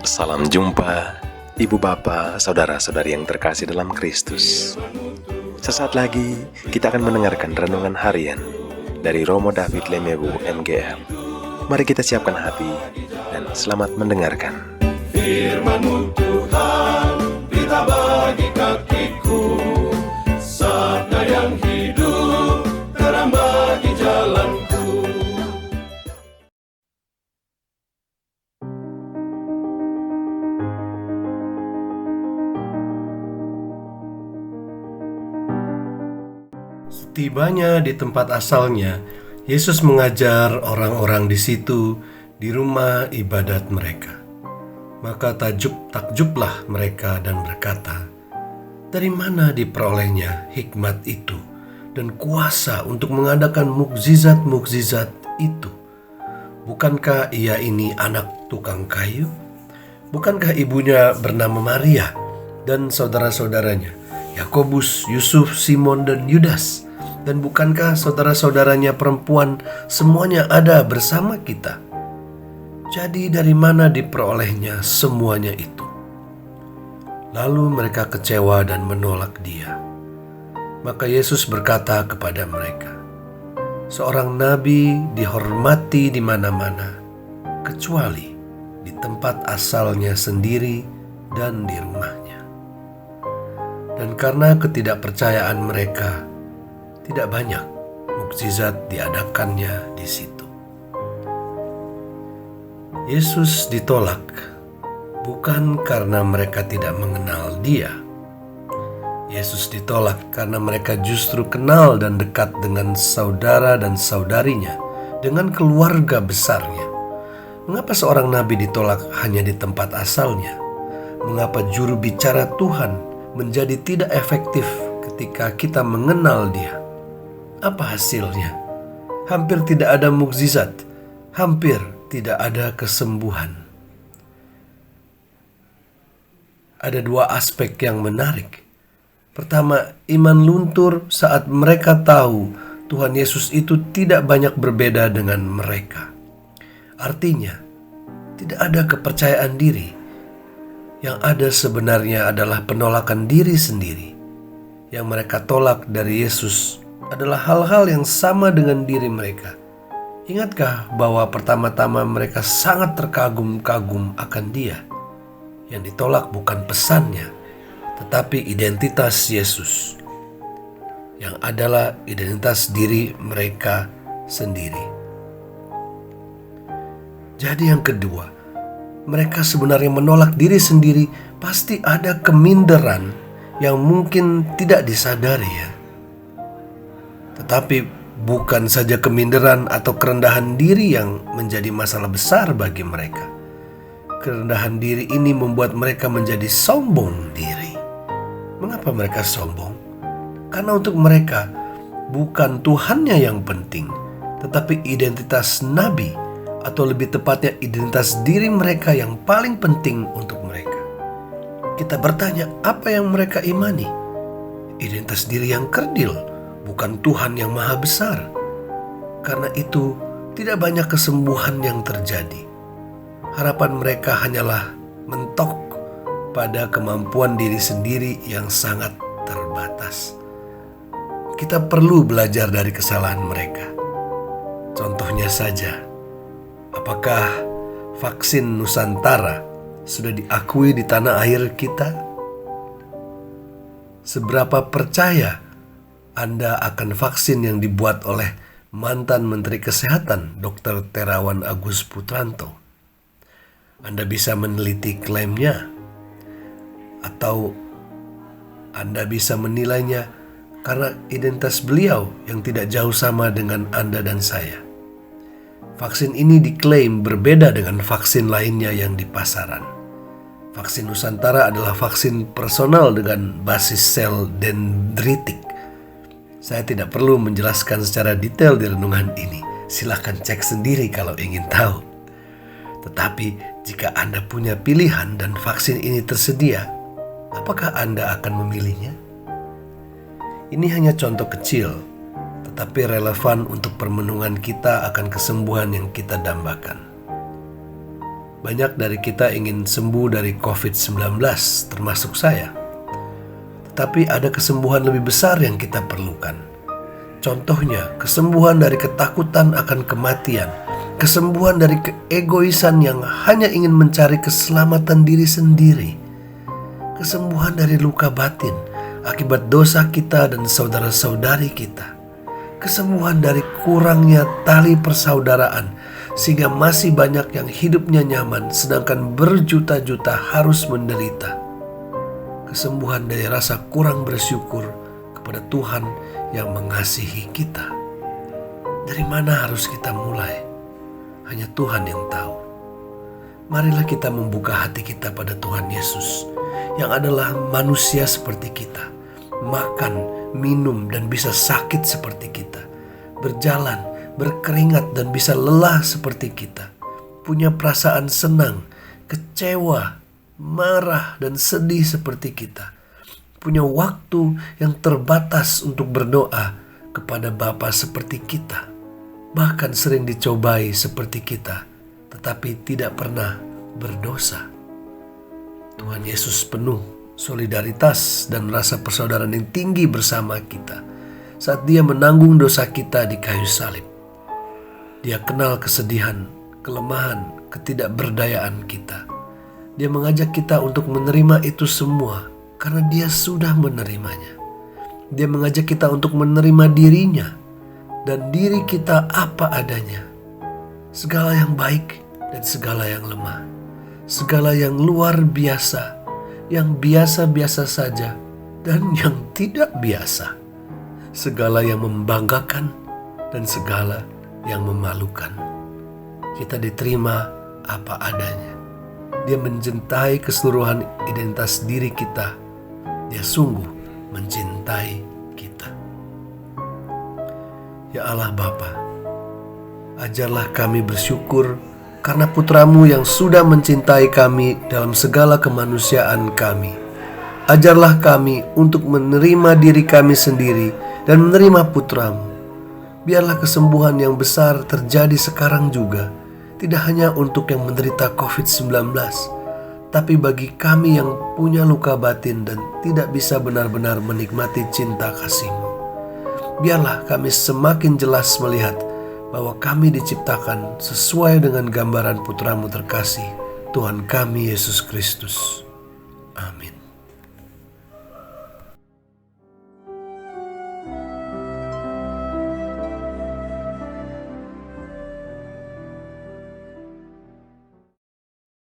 Salam jumpa, Ibu Bapa, Saudara-saudari yang terkasih dalam Kristus. Sesaat lagi kita akan mendengarkan renungan harian dari Romo David Lemewu MGL. Mari kita siapkan hati dan selamat mendengarkan. Firman-Mu Tuhan, berita bagi kakiku, sabda yang hidup, terang bagi jalanku. Setibanya di tempat asalnya, Yesus mengajar orang-orang di situ di rumah ibadat mereka. Maka takjublah mereka dan berkata, "Dari mana diperolehnya hikmat itu dan kuasa untuk mengadakan mukjizat-mukjizat itu? Bukankah ia ini anak tukang kayu? Bukankah ibunya bernama Maria dan saudara-saudaranya, Yakobus, Yusuf, Simon, dan Yudas? Dan bukankah saudara-saudaranya perempuan semuanya ada bersama kita? Jadi dari mana diperolehnya semuanya itu?" Lalu mereka kecewa dan menolak Dia. Maka Yesus berkata kepada mereka, "Seorang nabi dihormati di mana-mana, kecuali di tempat asalnya sendiri dan di rumahnya." Dan karena ketidakpercayaan mereka, tidak banyak mukjizat diadakannya di situ. Yesus ditolak bukan karena mereka tidak mengenal Dia. Yesus ditolak karena mereka justru kenal dan dekat dengan saudara dan saudarinya, dengan keluarga besarnya. Mengapa seorang nabi ditolak hanya di tempat asalnya? Mengapa juru bicara Tuhan menjadi tidak efektif ketika kita mengenal Dia? Apa hasilnya? Hampir tidak ada mukjizat, hampir tidak ada kesembuhan. Ada dua aspek yang menarik. Pertama, iman luntur saat mereka tahu Tuhan Yesus itu tidak banyak berbeda dengan mereka. Artinya, tidak ada kepercayaan diri. Yang ada sebenarnya adalah penolakan diri sendiri. Yang mereka tolak dari Yesus adalah hal-hal yang sama dengan diri mereka. Ingatkah bahwa pertama-tama mereka sangat terkagum-kagum akan Dia? Yang ditolak bukan pesannya, tetapi identitas Yesus, yang adalah identitas diri mereka sendiri. Jadi yang kedua, mereka sebenarnya menolak diri sendiri. Pasti ada keminderan yang mungkin tidak disadari ya. Tetapi bukan saja keminderan atau kerendahan diri yang menjadi masalah besar bagi mereka. Kerendahan diri ini membuat mereka menjadi sombong diri. Mengapa mereka sombong? Karena untuk mereka bukan Tuhannya yang penting, tetapi identitas nabi, atau lebih tepatnya identitas diri mereka yang paling penting untuk mereka. Kita bertanya, apa yang mereka imani? Identitas diri yang kerdil, bukan Tuhan yang maha besar. Karena itu tidak banyak kesembuhan yang terjadi. Harapan mereka hanyalah mentok pada kemampuan diri sendiri yang sangat terbatas. Kita perlu belajar dari kesalahan mereka. Contohnya saja, apakah vaksin Nusantara sudah diakui di tanah air kita? Seberapa percaya Anda akan vaksin yang dibuat oleh mantan Menteri Kesehatan Dr. Terawan Agus Putranto? Anda bisa meneliti klaimnya, atau Anda bisa menilainya karena identitas beliau yang tidak jauh sama dengan Anda dan saya. Vaksin ini diklaim berbeda dengan vaksin lainnya yang di pasaran. Vaksin Nusantara adalah vaksin personal dengan basis sel dendritik. Saya tidak perlu menjelaskan secara detail di renungan ini. Silahkan cek sendiri kalau ingin tahu. Tetapi jika Anda punya pilihan dan vaksin ini tersedia, apakah Anda akan memilihnya? Ini hanya contoh kecil, tetapi relevan untuk permenungan kita akan kesembuhan yang kita dambakan. Banyak dari kita ingin sembuh dari COVID-19, termasuk saya. Tetapi ada kesembuhan lebih besar yang kita perlukan. Contohnya, kesembuhan dari ketakutan akan kematian, kesembuhan dari keegoisan yang hanya ingin mencari keselamatan diri sendiri, kesembuhan dari luka batin akibat dosa kita dan saudara-saudari kita, kesembuhan dari kurangnya tali persaudaraan sehingga masih banyak yang hidupnya nyaman sedangkan berjuta-juta harus menderita, kesembuhan dari rasa kurang bersyukur kepada Tuhan yang mengasihi kita. Dari mana harus kita mulai? Hanya Tuhan yang tahu. Marilah kita membuka hati kita pada Tuhan Yesus yang adalah manusia seperti kita, makan, minum, dan bisa sakit seperti kita, berjalan, berkeringat, dan bisa lelah seperti kita, punya perasaan senang, kecewa, marah, dan sedih seperti kita, punya waktu yang terbatas untuk berdoa kepada Bapa seperti kita, bahkan sering dicobai seperti kita, tetapi tidak pernah berdosa. Tuhan Yesus penuh solidaritas dan rasa persaudaraan yang tinggi bersama kita saat Dia menanggung dosa kita di kayu salib. Dia kenal kesedihan, kelemahan, ketidakberdayaan kita. Dia mengajak kita untuk menerima itu semua karena Dia sudah menerimanya. Dia mengajak kita untuk menerima dirinya dan diri kita apa adanya. Segala yang baik dan segala yang lemah. Segala yang luar biasa, yang biasa-biasa saja, dan yang tidak biasa. Segala yang membanggakan dan segala yang memalukan. Kita diterima apa adanya. Dia mencintai keseluruhan identitas diri kita. Dia sungguh mencintai kita. Ya Allah Bapa, ajarlah kami bersyukur karena Putra-Mu yang sudah mencintai kami dalam segala kemanusiaan kami. Ajarlah kami untuk menerima diri kami sendiri dan menerima Putra-Mu. Biarlah kesembuhan yang besar terjadi sekarang juga, tidak hanya untuk yang menderita COVID-19, tapi bagi kami yang punya luka batin dan tidak bisa benar-benar menikmati cinta kasih-Mu. Biarlah kami semakin jelas melihat bahwa kami diciptakan sesuai dengan gambaran Putra-Mu terkasih, Tuhan kami Yesus Kristus. Amin.